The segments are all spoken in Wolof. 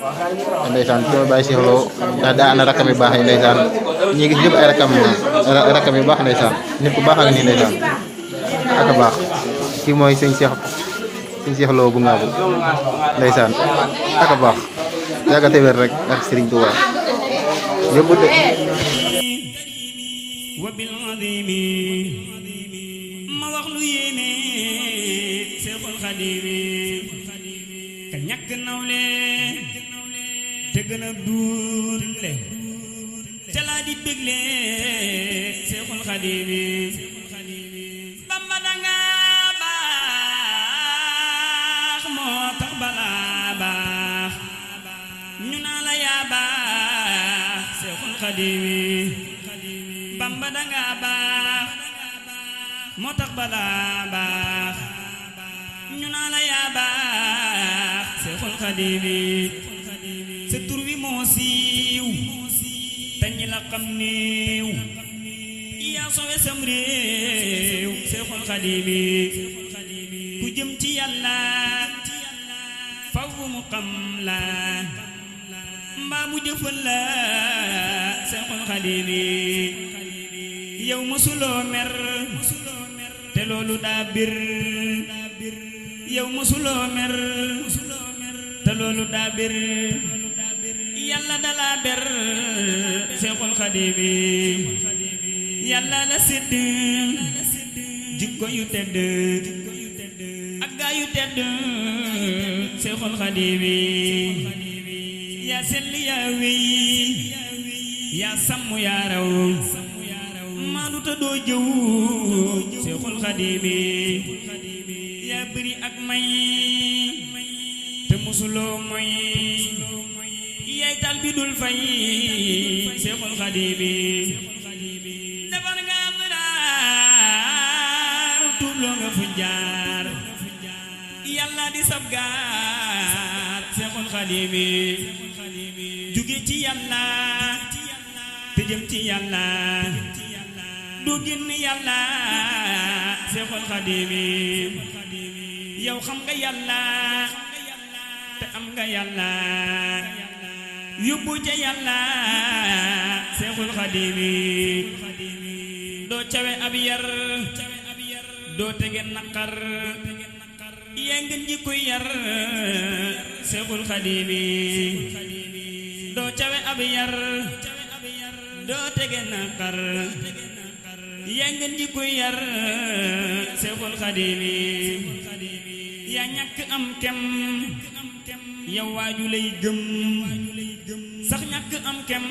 ndeysaan ci ma bàyyi Cheikh Lo daa ana rakkam yu baax yi ndeysaan ñi gis ñëpp ay rakkam yu baax ndeysaan nit ku baax ak nii ndeysaan ak a baax kii mooy sëñ Cheikh Lo bu Ngaabu ndeysaan ak a baax yàgga te wér rek ak Serigne Touba yóbbu de wabil adimi ma wax lu yéene Seexul Xadimi ka ñàkk nawle te gën a duurle te laa di bégle Seexul Xadimi Bamba danga baax moo tax balaa baax ñu naa la yaa baax Seexul Xadimi Bamba danga baax moo tax balaa baax ñu naa la yaa baax Seexul Xadimi sa tur wi moo siiw te ñi la xam néew yaa sowe sam réew Seexul Xadimi ku jëm ci Yàlla faw mu xam la mbaa mu jëfal la Seexul Xadimi yow mësuloo mer te loolu daa bir yow mësuloo mer te loolu daa bir Yàlla dalaa ber Seexul Xadimi Yàlla la sédd jikko yu tedd ak gaa yu tedd Seexul Xadimi yaa sell yaa wéy yaa sàmm yaa raw maanu ta doo jëw Seexul Xadimi yaa bëri ak may te musuloo moy yaay tal bi dul fay Seexul Xadimi defar nga am daar tuubloo nga fu jaar Yàlla di sab gaar Seexul Xadimi jóge ci Yàlla te jëm ci Yàlla du génn Yàlla Seexul Xadimi yow xam nga Yàlla te am nga Yàlla yóbbu ca Yàlla Seexul Xadimi doo cawe ab yar doo tege naqar yaa ngeen ji koy yar Seexul Xadimi doo cawe ab yar doo tege naqar yaa ngeen ji koy yar Seexul Xadimi yaa ñàkk am kem yow waaju lay gëm sax ñàkk am kem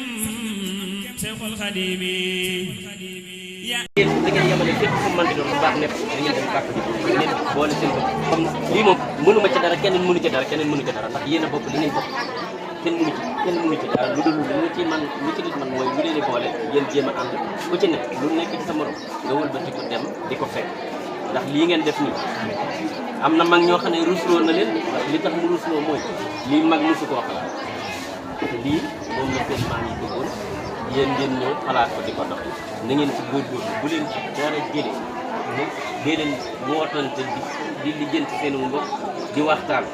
Seexul Xadimi yaa yéen da ngeen yemale fépp fu mu mën di doon lu baax nekk da ngeen dem bàkk bi ngeen boole seen bopp comme lii moom mënuma ci dara keneen mënu ci dara keneen mënu ci dara ndax yéen a bokk li ngeen bokk kenn mënu ci dara lu dul lu ci man lu ci nit man mooy lu leen di boole yéen jéem a ànd ku ci nekk lu nekk ci sa morom nga wëlbati ko dem di ko fekk ndax lii ngeen def nii am na mag ñoo xam ne rusloo na leen ndax li tax mu rusloo mooy lii mag musu koo xalaat te lii moom la seen maam yi bëggoon yéen ngeen ñëw xalaat ko di ko dox na ngeen ci góorgóorlu bu leen ci dara jële mu dee leen wootante di lijjanti seen mbokk di waxtaan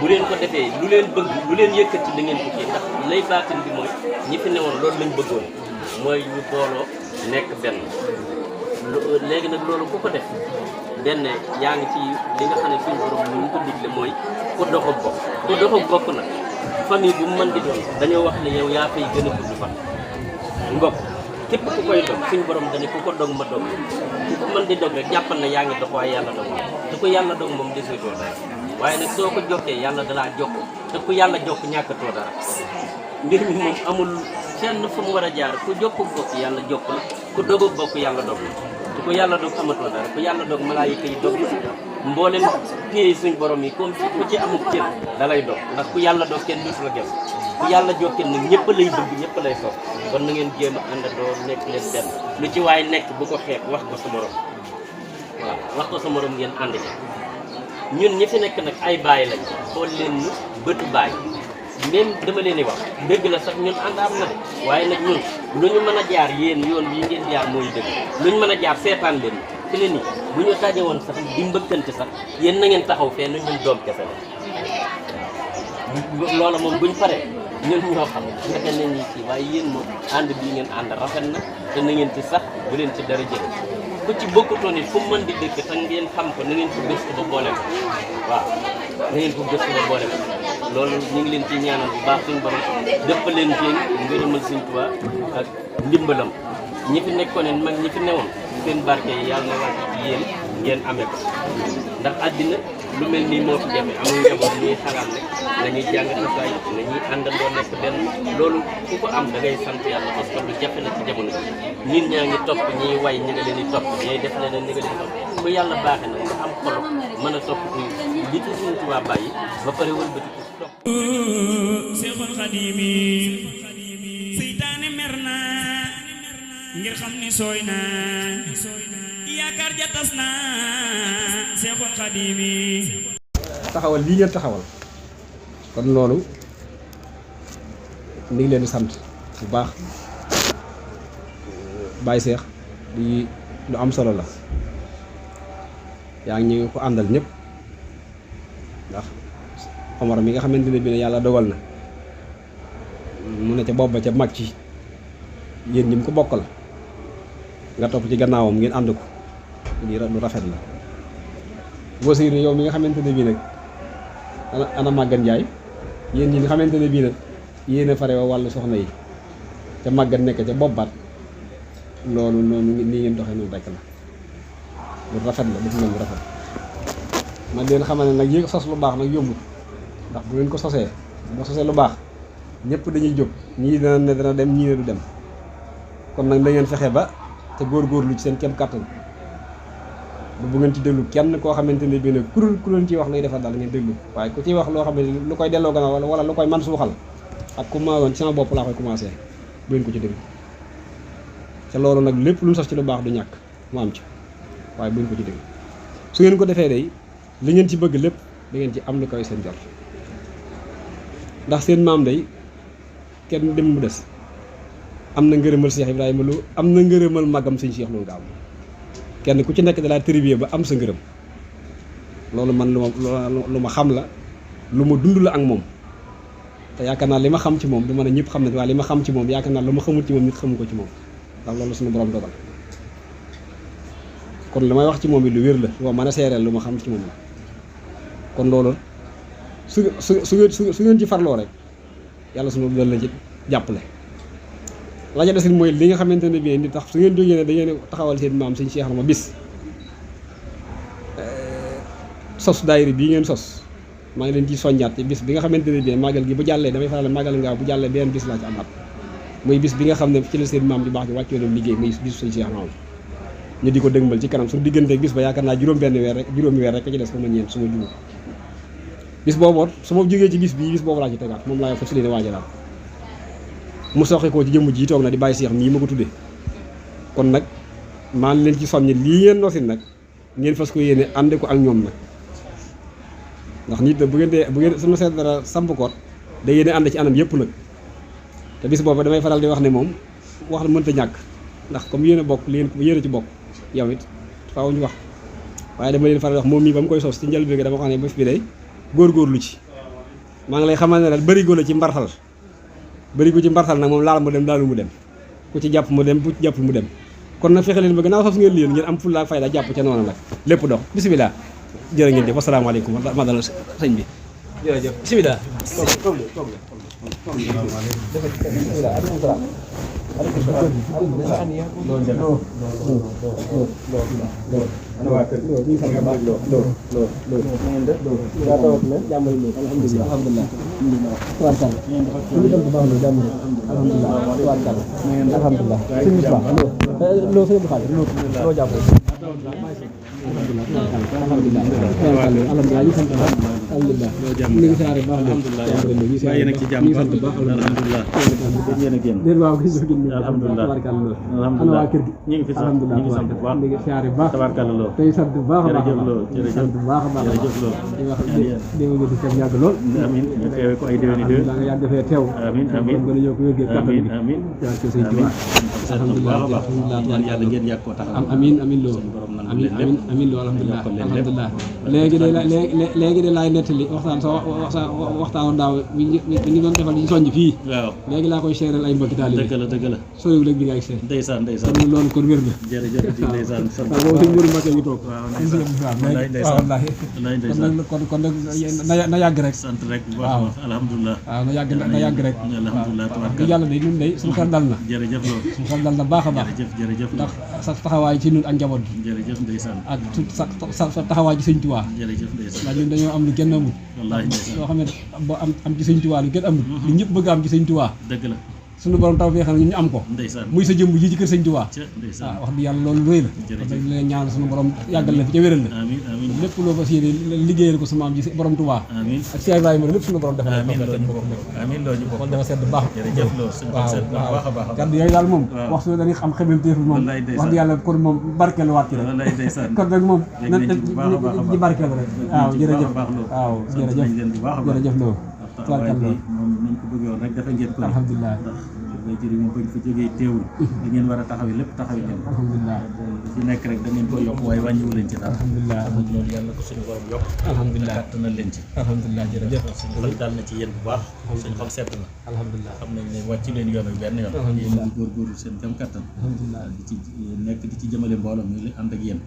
bu leen ko defee lu leen bëgg lu leen yëkkati da ngeen ko kii ndax lay baatin bi mooy ñi fi newoon loolu lañ bëggoon mooy ñu booloo nekk benn léegi nag loolu ku ko def benn yaa ngi ci li nga xam ne suñu borom lu ñu ko digle mooy ku doxu bokk nag famille bu mu mën di doon dañoo wax ne yow yaa fay gën a gudd fan mbokk képp ku koy dog suñu borom dañu ku ko dog ma dog ku ko mën di dog rek jàppal na yaa ngi dox waaye yàlla dog te ku yàlla dog moom deseetoo dara waaye nag soo ko jokkee yàlla dalaa jokk te ku yàlla jokk ñàkkatoo dara mbir mi moom amul fenn fu mu war a jaar ku jokku bokk yàlla jokk la ku dogu bokk yàlla dog la te ku yàlla dog amatoo dara ku yàlla dog malaayika yi dog la mboolem téye suñ borom yi comme ku ci amul cër da lay dog ndax ku yàlla dog kenn duutu la gëm ku yàlla jokkee nag ñëpp lay bëgg ñëpp lay sopp kon na ngeen jéem a àndandoo nekk leen benn lu ci waaye nekk bu ko xeeb wax ko sa morom waaw wax ko sa morom ngeen ànd ci ñun ñi fi nekk nag ay baay lañ xool leen ñu bëtu baay même dama leen di wax dëgg la sax ñun ànd am na de waaye nag ñun lu ñu mën a jaar yéen yoon bii ngeen jaar mooy dëgg lu ñu mën a jaar seetaan leen fi leen nii bu ñu taje woon sax di mbëkkante sax yéen na ngeen taxaw fee na ñun doom kese la loola moom buñ paree ñun ñoo xam fexe nañ ni ci waaye yéen moom ànd bii ngeen ànd rafet na te na ngeen ci sax bu leen ci dara jël ku ci bokkutoo nit fu mën di dëkk te ngeen xam ko na ngeen ko gëstu ba boole ko waaw na ngeen ko gëstu ba boole ko loolu ñu ngi leen ci ñaanal bu baax suñu borom dëpp leen ci ngërëmal Sëñ Tuubaa ak ndimbalam ñi fi nekkoon mag ñi fi newoon seen barke yi yàlla na wàcc ci yéen ngeen amee ko ndax àddina lu mel nii moo fi jafe amul njaboot ñuy xalaat rek nañuy jàng xasaay nañuy àndandoo nekk benn loolu ku ko am da ngay sant yàlla parce que lu jafe la ci jamono bi nit ñaa ngi topp ñiy way ñi nga leen di topp ñiy def leneen ñi nga leen di topp ku yàlla baaxe na nga am xolo mën a topp kuy li ci Sëñ Tuubaa bàyyi ba pare wëlbati ko topp Seexul Xadiimi seytaane mer na ngir xam ni sooy na yaakaar ja tas na Seexul Xadiimi taxawal lii ngeen taxawal kon loolu ni ngi leen di sant bu baax Baye Cheikh di lu am solo la yaa ngi ñu ko àndal ñëpp ndax Omar mi nga xamante ne bi ne yàlla dogal na mu ne ca bopp ba ca mag ci yéen ñi mu ko bokkal nga topp ci gannaawam ngeen ànd ko lii lu rafet la Basiiru yow mi nga xamante ne bii nag ana Maguette Ndiaye yéen ñi nga xamante ne bii nag yéen a fare wa wàllu soxna yi ca Maguette nekk ca bobbaat loolu noonu nii ngeen doxee noonu rekk la lu rafet la dafa mel lu rafet man leen xamal ne nag yéeg sos lu baax nag yombut ndax bu ngeen ko sosee boo sosee lu baax ñëpp dañuy jóg ñii dana ne dana dem ñii ne du dem kon nag da ngeen fexe ba te góorgóorlu ci seen kem kàttan bu ngeen ci déglu kenn koo xamante ne bii nag ku leen ciy wax luy defar daal ngeen déglu waaye ku ciy wax loo xam ne lu koy delloo gannaaw wala lu koy man suuxal ak ku ma woon ci sama bopp laa koy commencé bu ngeen ko ci déglu te loolu nag lépp lu mu saf ci lu baax du ñàkk mu am ci waaye bu ngeen ko ci déglu su ngeen ko defee day li ngeen ci bëgg lépp da ngeen ci am lu koy seen jot ndax seen maam day kenn dem mu des am na ngërëmal Cheikh Ibrahima Lo am na ngërëmal magam sëñ Cheikh Lo Gaaw kenn ku ci nekk da laa trivier ba am sa ngërëm loolu man lu ma xam la lu ma dund la ak moom te yaakaar naa li ma xam ci moom du ma ne ñëpp xam ne waaye li ma xam ci moom yaakaar naa lu ma xamul ci moom nit xamu ko ci moom ndax loolu suñu borom dogal kon li may wax ci moom bi lu wér la lu ma mën a seereel lu ma xam ci moom la kon loolu su ngeen ci farloo rek yàlla suñu dal la ci jàppale la ca desin mooy li nga xamante ne bii ni tax su ngeen jógee ne da ngeen taxawal seen maam sëñ Cheikh ma bis sos daayira bii ngeen sos maa ngi leen ci soññaat ci bis bi nga xamante ne bii màggal gi bu jàllee damay faral màggal Ngaaw bu jàllee beneen bis laa ci amaat muy bis bi nga xam ne ci la seen maam ju baax ji wàccoo dem liggéey muy bisu sëñ Cheikh maam ñu di ko dëgmal ci kanam suñu digganteeg bis ba yaakaar naa juróomi weer rek ci des ko ma ñeent su ma juum bis boobu su ma jógee ci bis boobu laa ci tegaat moom laa fas yéene waajalaat mu soxi koo ci jëmm ji toog na di Baye Cheikh nii ma ko tuddee kon nag maa ngi leen ci soññi lii ngeen nosin nag ngeen fas ko yéene ànd ko ak ñoom nag ndax nit bu ngeen sama seet dara samp koot da yéene ànd ci anam yëpp nag te bis boobu damay faral di wax ne moom wax la mënta ñàkk ndax comme yéen a bokk yéen a ci bokk yow it faaw ñu wax waaye dama leen faral di wax moom mii ba mu koy sos ci njëlbéen gi dama xam ne bés bi day góorgóorlu ci maa ngi lay xamal ne daal bërigo la ci mbartal bërigo ci mbartal nag moom laal mu dem daanu mu dem ku ci jàpp mu dem ku ci jàpp mu dem kon nag fexe leen ba gannaaw sos ngeen leen ngeen am fulla ak fayda jàpp ca noonu nag lépp dox bisimilah jërë ngeen jëf wasalaamaaleykum ma dal sëñ bi jërëjëf bisimilah tabarkalla tey sant bu baax a baax jërëjëf bu baax a baax di wax déwén nga di fekk yàgg lool amiin ñu teewe ko ay déwéni déwén nga yàgg fee teew amiin amiin gën a yokk wér gi kàttan bi amiin yaa ko sëñ Tuubaa alhamdulilah alhamdulilah yàlla ngeen yàgg koo taxaw amiin amiin loolu borom mën amiin amiin amiin alhamdulilah alhamdulilah léegi de laay nettali waxtaanu daaw bi ñu doon defal ñu soññ fii waaw léegi laa koy seeral ay mbokki taalibe dëgg la soriwul ak bi nga egg see ndeysaan kon loolu kon wér na jërëjëf di ndeysaan sant waaw boobu sëñ Mourou Mbacké ngi toog waaw wallaahi kon nag na yàgg rek sant rek bu baax alhamdulilah waaw na yàgg rek alhamdulilah di yàlla de ñun de suñu xel dal na jërëjëf loolu suñu xel dal na baax a baax jërëjëf ndax sa taxawaay ci ñun ak njaboot gi jërëjëf ndeysaan ak sa taxawaay ci sëñ Tuubaa jërëjëf ndeysaan ndax ñun dañoo am lu kenn amul wallaahi ndeysaan loo xam ne boo am ci sëñ Tuubaa lu kenn amul lu ñëpp bëgg am ci sëñ Tuubaa dëgg la suñu borom taw fee xam ne ñun ñu am ko ndeysaan muy sa jëmm ji ci kër sëñ Tuubaa ndeysaan wax di yàlla loolu rëy la kon nag leen ñaan suñu borom yàggal la fi ca wéral la amiin amiin lépp loo fas yéene liggéeyal ko sama am ji borom Tuubaa amiin ak Cheikh Ibrahima lépp suñu borom defal amiin loolu ñu bokk kon dama sedd baax jërëjëf loolu suñu xol sedd baax a baax kaddu yooyu daal moom wax su dañuy xam xemem téef moom wax di yàlla kon moom barkeelu waat ci rek wallaay ndeysaan kon nag moom dégg nañ ci bu baax a baax a baax di barkeelu rek waaw jërëjëf waaw jërëjëf jërëjëf loolu taxawaay bi moom niñ ko bëggee woon rek dafa ngeen ko alhamdulilah bay jëri moom bañ fa jógee teewul da ngeen war a taxawi lépp taxawi ngeen ko alhamdulilah ci nekk rek da ngeen ko yokk waaye wàññiwu leen ci dara alhamdulilah loolu yàlla ko suñu borom yokk alhamdulilah kàttanal leen ci alhamdulilah jërëjëf suñu xol daal na ci yéen bu baax suñu xol sedd na alhamdulilah xam nañ ne wàcc leen yoon ak benn yoon yéen di góorgóorlu seen kam kàttan alhamdulilah di ci nekk di ci jëmale mbooloo mi li ànd ak yéen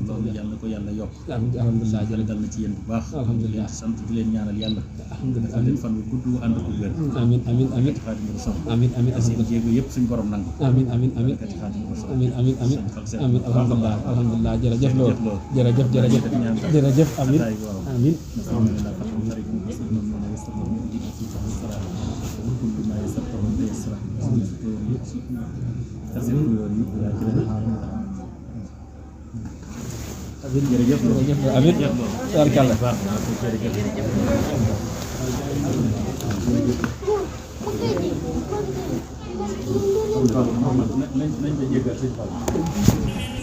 loolu yàlla ko yàlla yokk alhamdulilah jërëjëf dal na ci yéen bu baax alhamdulilah sant di leen ñaanal yàlla alhamdulilah dafa leen fan wu gudd wu ànd ak wér amiin amiin amiin Xaadimu Rasuul amiin amiin seen jéego yëpp suñu borom nangu amiin amiin amiin kat Xaadimu Rasuul amiin amiin amiin amiin alhamdulilah alhamdulilah jërëjëf loolu jërëjëf amiin amiin jërëjëf amiin tabarkalla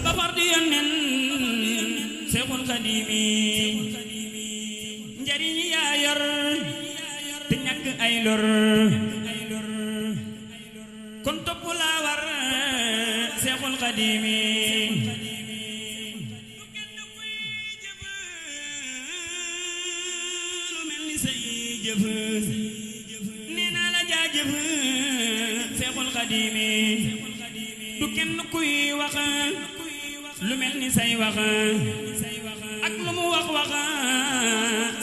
ba far di yónneen Seexul Xadiimi njariñ yaa yor te ñàkk ay lor kon topp laa war Seexul Xadiimi lu mel ni say jëf nee naa la jaajëf Seexul Xadiimi du kenn kuy wax lu mel ni say wax ak lu mu wax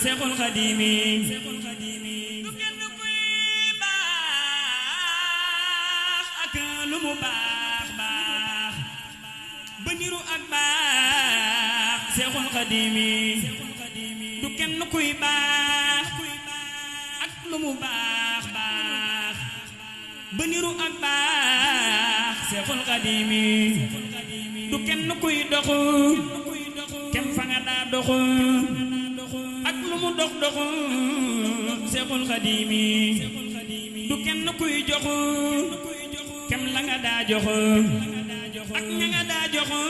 Seexul Xadiimi du kenn kuy baax ak lu mu baax ba niru ak baax Seexul Xadiimi du kenn kuy baax ak lu mu baax ba niru ak baax Seexul Xadiimi du kenn kuy doxu kem fa nga daa doxu ak lu mu dox Seexul Xadiimi du kenn kuy joxu kem la nga daa joxu ak ña nga daa joxu